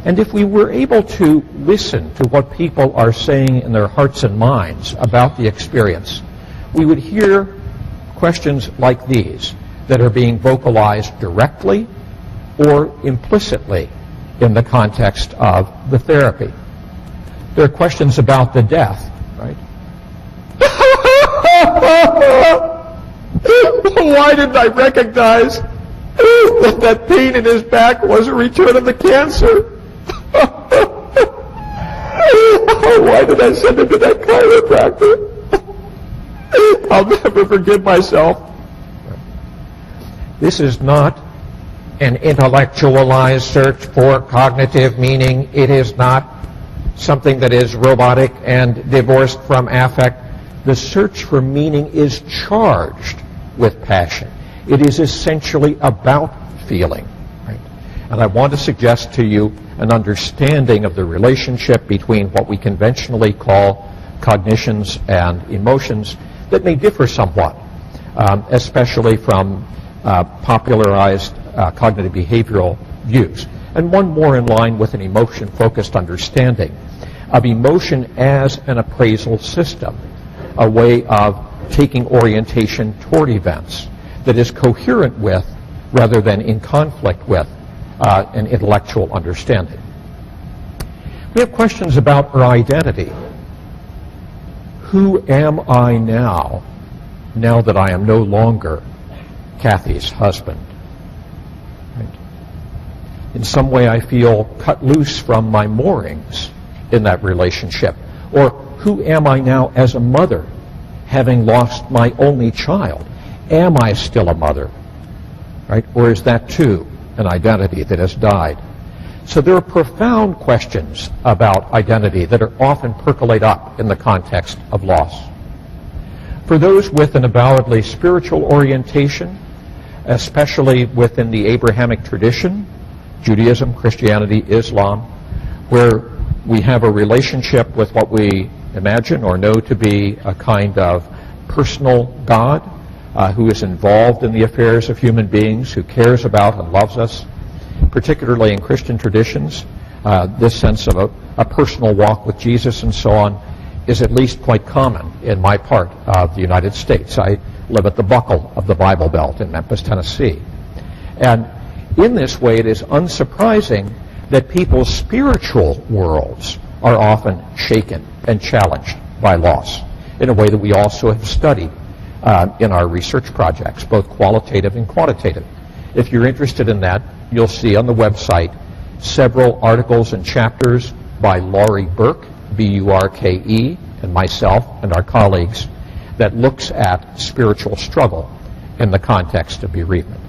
And if we were able to listen to what people are saying in their hearts and minds about the experience, we would hear questions like these that are being vocalized directly or implicitly in the context of the therapy. There are questions about the death, right? Why didn't I recognize that that pain in his back was a return of the cancer? Why did I send him to that chiropractor? I'll never forgive myself. This is not an intellectualized search for cognitive meaning. It is not something that is robotic and divorced from affect. The search for meaning is charged with passion. It is essentially about feeling. Right? And I want to suggest to you an understanding of the relationship between what we conventionally call cognitions and emotions that may differ somewhat, especially from popularized cognitive behavioral views. And one more in line with an emotion-focused understanding of emotion as an appraisal system, a way of taking orientation toward events that is coherent with, rather than in conflict with, an intellectual understanding. We have questions about our identity. Who am I now that I am no longer Kathy's husband? Right? In some way I feel cut loose from my moorings in that relationship. Or who am I now as a mother, having lost my only child? Am I still a mother? Right? Or is that too an identity that has died? So there are profound questions about identity that are often percolate up in the context of loss. For those with an avowedly spiritual orientation, especially within the Abrahamic tradition, Judaism, Christianity, Islam, where we have a relationship with what we imagine or know to be a kind of personal God who is involved in the affairs of human beings, who cares about and loves us, particularly in Christian traditions. This sense of a personal walk with Jesus and so on is at least quite common in my part of the United States. I live at the buckle of the Bible Belt in Memphis, Tennessee. And in this way, it is unsurprising that people's spiritual worlds are often shaken and challenged by loss in a way that we also have studied in our research projects, both qualitative and quantitative. If you're interested in that, you'll see on the website several articles and chapters by Laurie Burke, B-U-R-K-E, and myself and our colleagues that looks at spiritual struggle in the context of bereavement.